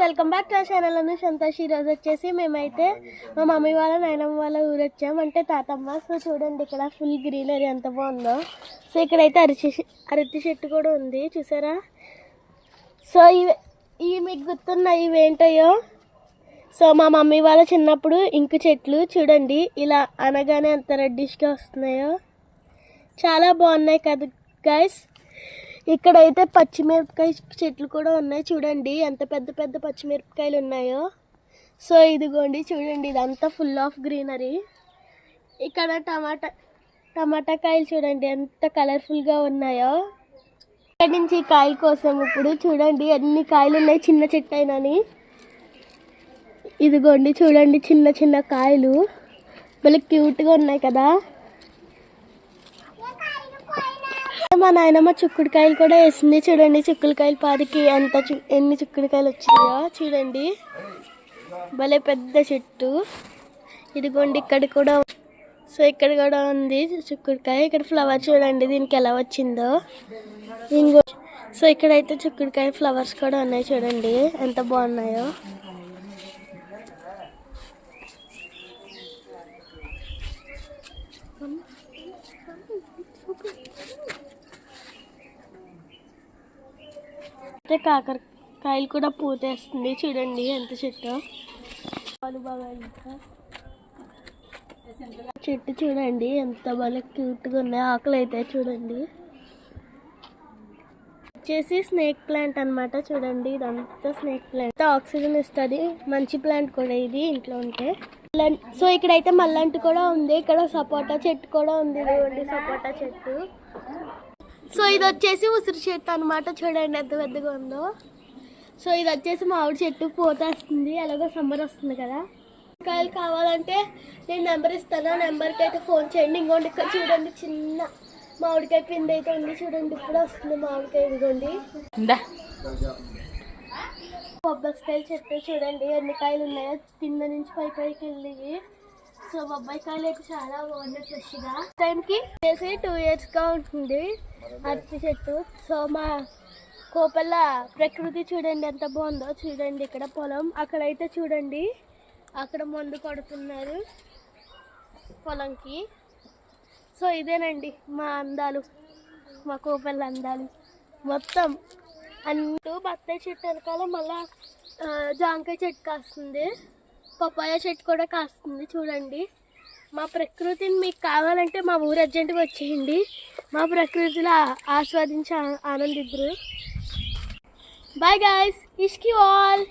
Welcome back to our channel. Santosh. ఈరోజు వచ్చేసి మేమైతే మా మమ్మీ వాళ్ళ నాయనమ్మ వాళ్ళ ఊరు వచ్చాం, అంటే తాతమ్మ. సో చూడండి ఇక్కడ ఫుల్ గ్రీనరీ ఎంత బాగుందో. సో ఇక్కడైతే అరటి చెట్టు కూడా ఉంది, చూసారా. సో ఇవి మీకు గుర్తున్నాయి ఇవేంటయో. సో మా మమ్మీ వాళ్ళ చిన్నప్పుడు ఇంకు చెట్లు చూడండి, ఇలా అనగానే ఎంత రెడ్డిష్గా వస్తున్నాయో, చాలా బాగున్నాయి కదా గైస్. ఇక్కడైతే పచ్చిమిరపకాయ చెట్లు కూడా ఉన్నాయి, చూడండి ఎంత పెద్ద పెద్ద పచ్చిమిరపకాయలు ఉన్నాయో. సో ఇదిగోండి చూడండి, ఇదంతా ఫుల్ ఆఫ్ గ్రీనరీ. ఇక్కడ టమాటా కాయలు చూడండి ఎంత కలర్ఫుల్గా ఉన్నాయో. ఇక్కడ నుంచి కాయల కోసం ఇప్పుడు చూడండి ఎన్ని కాయలు ఉన్నాయి, చిన్న చెట్టు అయినని. ఇదిగోండి చూడండి చిన్న చిన్న కాయలు భలే క్యూట్గా ఉన్నాయి కదా. మా నాయనమ్మ చుక్కుడుకాయలు కూడా వేసింది, చూడండి చుక్కుడుకాయలు పాదికి ఎన్ని చుక్కుడుకాయలు వచ్చినాయో చూడండి, భలే పెద్ద చెట్టు. ఇదిగోండి ఇక్కడ కూడా, సో ఇక్కడ కూడా ఉంది చుక్కుడుకాయ. ఇక్కడ ఫ్లవర్ చూడండి దీనికి ఎలా వచ్చిందో. సో ఇక్కడైతే చుక్కుడుకాయ ఫ్లవర్స్ కూడా ఉన్నాయి, చూడండి ఎంత బాగున్నాయో. అయితే కాకరకాయలు కూడా పూతేస్తుంది, చూడండి ఎంత చెట్టు. పాలు బాగా చెట్టు చూడండి ఎంత బాగా క్యూట్గా ఉన్నాయి. ఆకులు అయితే చూడండి, వచ్చేసి స్నేక్ ప్లాంట్ అనమాట. చూడండి ఇదంతా స్నేక్ ప్లాంట్, ఆక్సిజన్ ఇస్తుంది, మంచి ప్లాంట్ కూడా ఇది ఇంట్లో ఉంటే. సో ఇక్కడైతే మల్లంటి కూడా ఉంది, ఇక్కడ సపోటా చెట్టు కూడా ఉంది, ఇదిగోండి సపోటా చెట్టు. సో ఇది వచ్చేసి ఉసిరి చెట్టు అనమాట, చూడండి ఎంత పెద్దగా ఉందో. సో ఇది వచ్చేసి మామిడి చెట్టు పోతేస్తుంది, అలాగే సమ్మర్ వస్తుంది కదా. కాయలు కావాలంటే నేను నెంబర్ ఇస్తాను, ఆ నెంబర్కి అయితే ఫోన్ చేయండి. ఇంకోండి ఇక్కడ చూడండి చిన్న మామిడికాయ పిండి అయితే ఉంది, చూడండి ఇప్పుడు వస్తుంది మామిడికాయ. ఇదిగోండి బొబ్బాయికాయల చెట్టు చూడండి ఎన్ని కాయలు ఉన్నాయో, కింద నుంచి పైకి వెళ్ళి. సో బొబ్బాయి కాయలు అయితే చాలా బాగున్నాయి ఫ్రెష్గా. టైంకి చేసి 2 yearsగా ఉంటుంది అరటి చెట్టు. సో మా కోపల్ల ప్రకృతి చూడండి ఎంత బాగుందో. చూడండి ఇక్కడ పొలం, అక్కడైతే చూడండి అక్కడ మందు కొడుతున్నారు పొలంకి. సో ఇదేనండి మా అందాలు, మా కోపల్ల అందాలు మొత్తం. అంటూ బత్తాయి చెట్టు వెనకాల మళ్ళా జాంకాయ చెట్టు కాస్తుంది, పపాయ చెట్టు కూడా కాస్తుంది. చూడండి మా ప్రకృతిని మీకు కావాలంటే మా ఊరు అర్జెంటుగా వచ్చేయండి, మా ప్రకృతిలో ఆస్వాదించి ఆనందిద్దురు. బాయ్ గాయ్స్, ఇష్కి ఆల్.